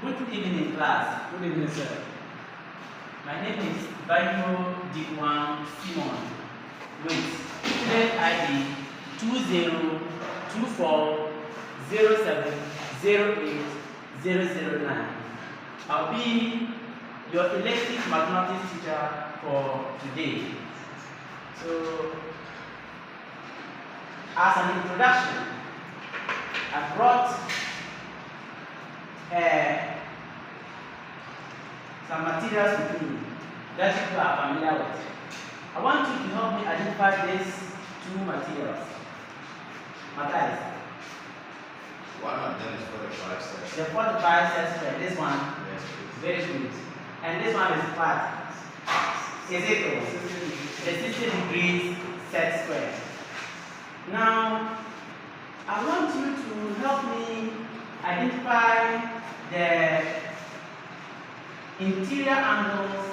Good evening, class. Good evening, sir. My name is Banyo Dikwan Simon with student ID 20240708009. I'll be your elective mathematics teacher for today. So, as an introduction, I brought some materials with me that you are familiar with. I want you to help me identify these two materials. Matthias. One of them is 45 sets. The 45 sets square. This one, Yes, please. very good. And this one is what? Is equal the 60 degrees set square. Now, I want you to help me identify the interior angles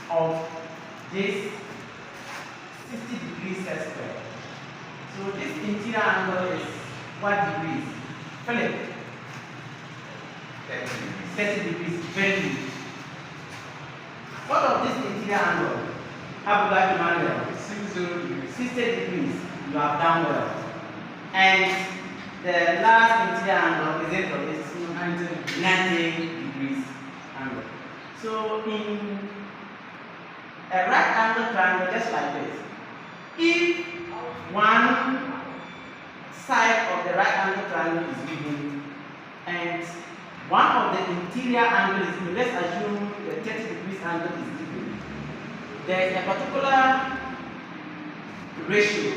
of this 60 degrees set square. So this interior angle is what degrees? Philip? 30 degrees. Very good. What of this interior angle? How about Emmanuel? 60 degrees. 60 degrees. You have done well. And the last interior angle is equal is 90 degrees angle. So in a right angle triangle just like this, if one side of the right angle triangle is given and one of the interior angle is given, let's assume the 30 degrees angle is given, there is a particular ratio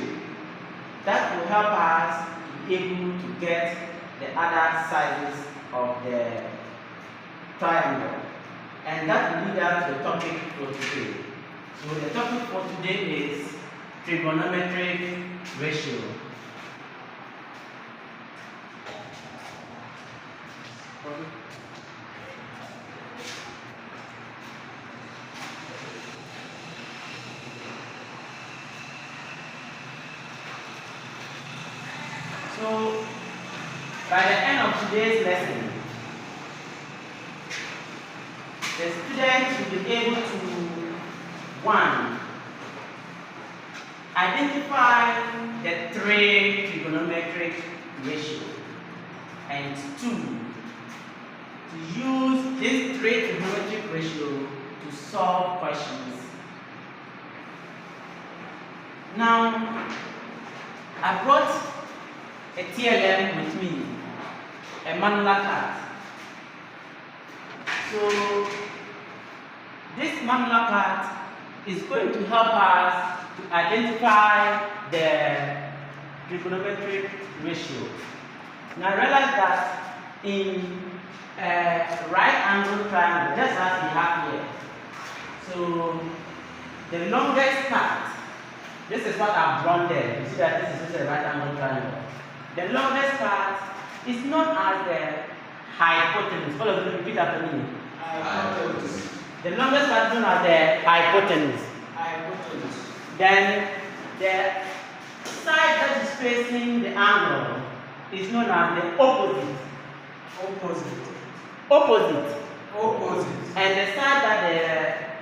that will help us be able to get the other sides of the triangle, and that will lead us to the topic for today. So the topic for today is trigonometric ratio. So by the end of today's lesson, the students will be able to, one, identify the three trigonometric ratio, and two, to use this three trigonometric ratio to solve questions. Now, I brought a TLM with me, a manual card. So this manual card is going to help us to identify the trigonometric ratio. Now realize that in a right angle triangle, just as we have here, so the longest part, this is what I've drawn there. You see that this is just a right angle triangle. The longest part is known as the hypotenuse. All of you repeat after me. Hypotenuse. The longest part is known as the hypotenuse. Hypotenuse. Then the side that is facing the angle is known as the opposite. Opposite. Opposite. Opposite. And the side that the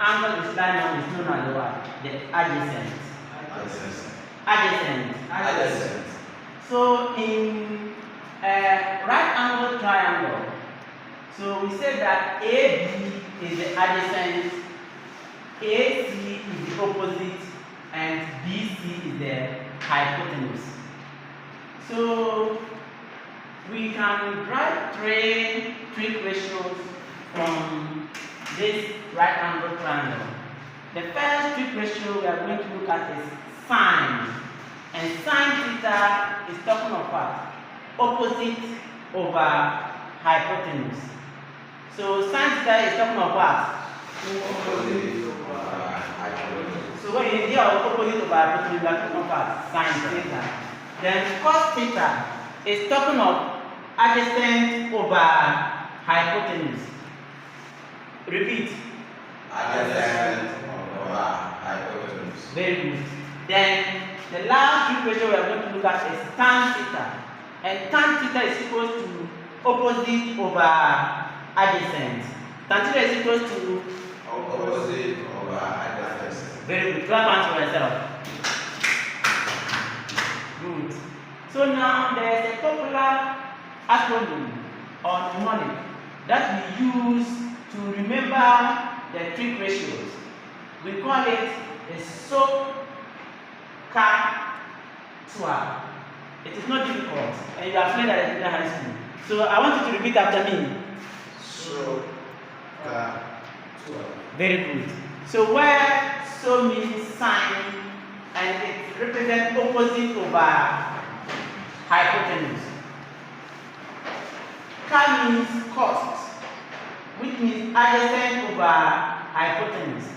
angle is lying on is known as the what? The adjacent. Adjacent. Adjacent. Adjacent. So in a right angle triangle, so we say that AB is the adjacent, AC is the opposite, and BC is the hypotenuse. So we can derive three ratios from this right angle triangle. The first trig ratio we are going to look at is sine. And sine theta is talking of what? Opposite over hypotenuse. So sine theta is talking of what? Opposite over hypotenuse. So when you hear opposite over hypotenuse, we are talking of what? Sine theta. Then cos theta is talking of adjacent over hypotenuse. Repeat. Adjacent over hypotenuse. Very good. Then the last trig ratio we are going to look at is tan theta. And tan theta is equal to opposite over adjacent. Tan theta is equal to Opposite over adjacent. very good. Clap hands for yourself. Good. So now there is a popular acronym or mnemonic that we use to remember the trig ratios. We call it the SOHCAHTOA. It is not difficult, and you have learned that in high school. So I want you to repeat after me. SOHCAHTOA. Very good. So where so means sign and it represents opposite over hypotenuse. Ka means cost, which means adjacent over hypotenuse.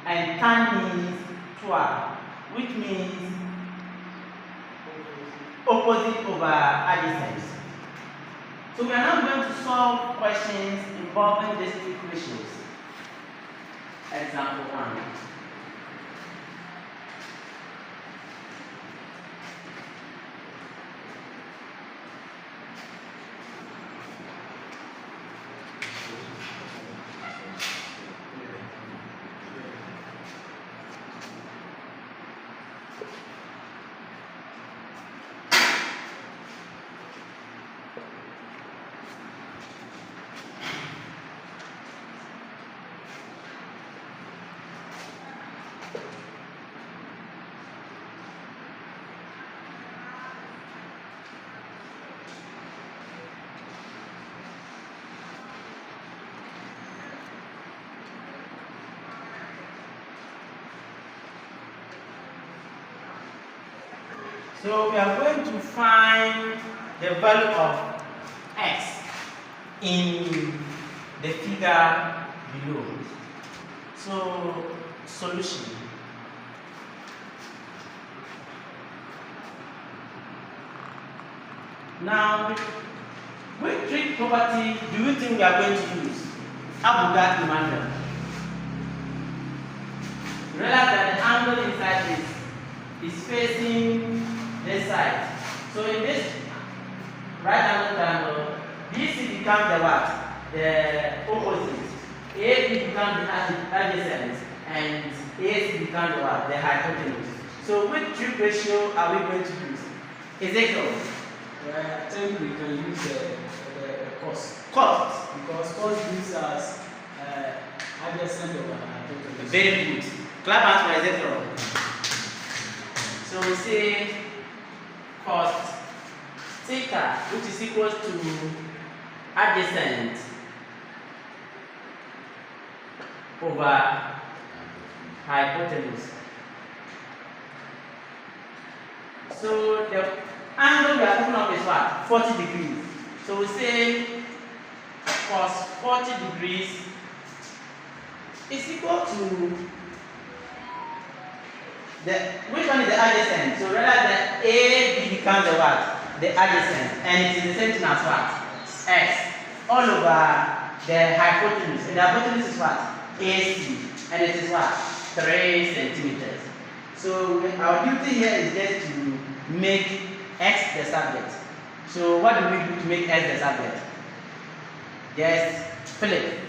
And tan means toa, which means opposite over adjacent. So we are now going to solve questions involving these trig ratios. Example 1. So we are going to find the value of x in the figure below. So solution. Now, which trig property do you think we are going to use? Abugat Emmanuel. Realize that the angle inside is facing this side. So in this right angle triangle, BC becomes the what? The opposite. AB becomes the adjacent, and AC becomes the what? The hypotenuse. So which trig ratio are we going to use? Ezekiel. I think we can use the cos. Cos. Because cos gives us adjacent over hypotenuse. Very good. Clap hands for Ezekiel. So we say cos theta, which is equal to adjacent over hypotenuse. So the angle we are talking of is what? 40 degrees. So we say cos 40 degrees is equal to which one is the adjacent? So rather than AB becomes the what? The adjacent, and it is the same thing as what? X all over the hypotenuse. And the hypotenuse is what? AC, and it is what? 3 centimeters. So our duty here is just to make X the subject. So what do we do to make X the subject? Yes, Philip.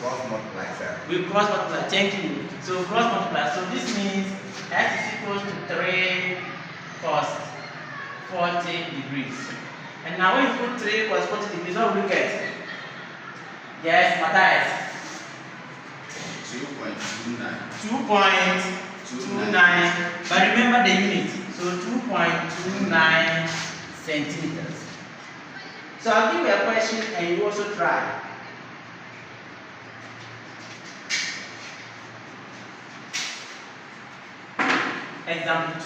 Cross multiply, sir. We cross multiply. Thank you. So cross multiply. So this means X is equal to 3 cos 40 degrees. And now when you put 3 cos 40 degrees, what will you get? Yes, Matthias. 2.29. 2.29. But remember the unit. So 2.29 centimeters. So I'll give you a question and you also try. Example 2.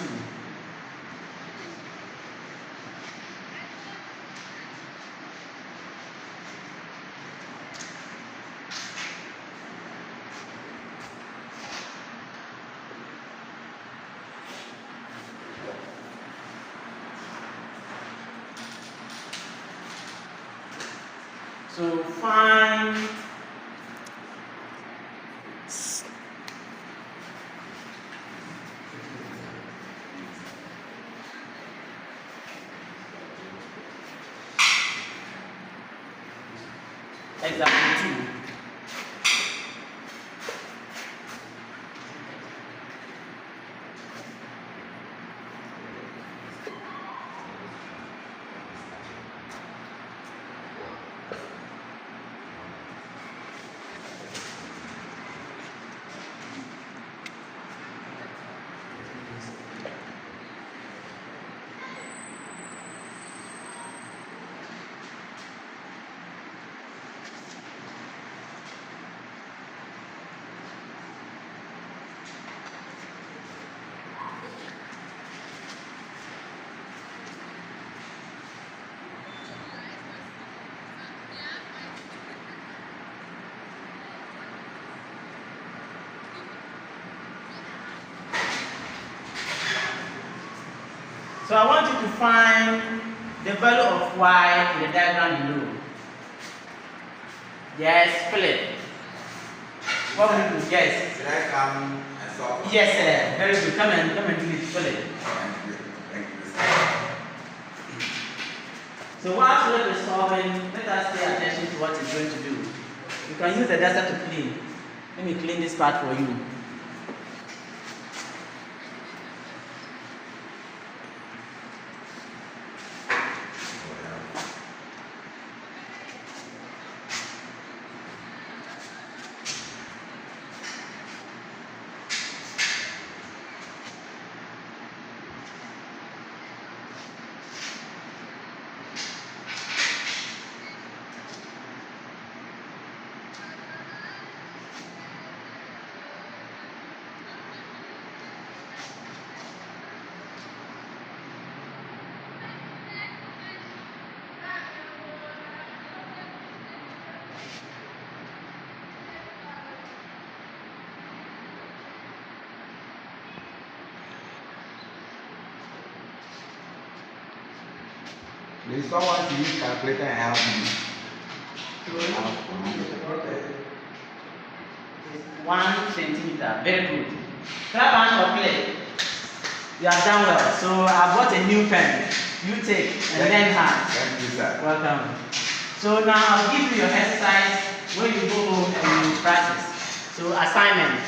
So find Example 2. So I want you to find the value of y in the diagram below. Yes, Philip. What will you do? Yes. Should I come and solve? Yes, sir. Very good. Come and do it, Philip. Thank you. So while Philip is solving, let us pay attention to what he's going to do. You can use the duster to clean. Let me clean this part for you. Please, someone to use calculator and help me. Okay. 1 centimeter. Very good. Clap hands for play. You have done well. So I bought a new pen. You take and then hand. Thank you, sir. Welcome. So now I'll give you your exercise when you go home and you practice. So assignment.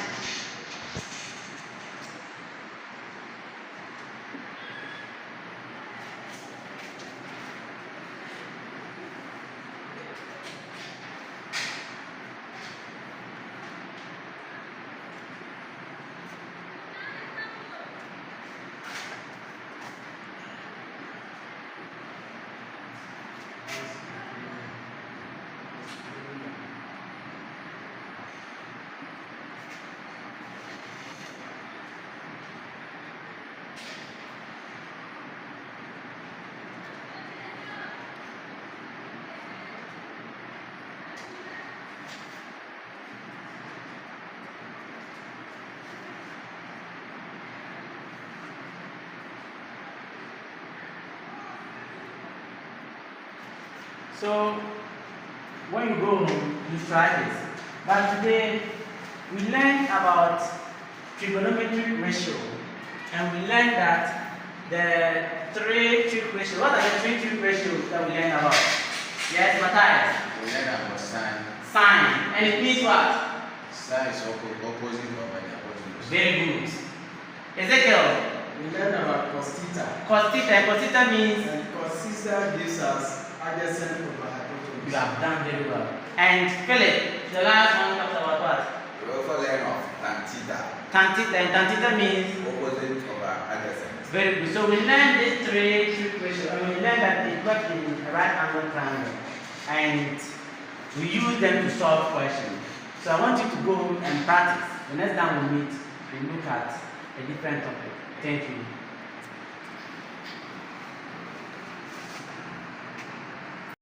So when you go home, you try this. But today we learned about trigonometry ratio, and we learned that the three trig ratio. What are the three trig ratios that we learned about? Yes, Matthias. We learned about sine. Sine, and it means what? Sine is opposite over the hypotenuse. Very good. Ezekiel. We learned about cos theta. Cos theta. Cos theta means And cos theta gives us adjacent over hypotenuse. you have done very well. And Philip, the last one talks about what? We also learn of tan theta. Tan theta. And tan theta means Opposite over adjacent. very good. So we learned these three equations, and we learned that it works in a right angle triangle, and we use them to solve questions. So I want you to go and practice. The next time we meet, we look at a different topic. Thank you.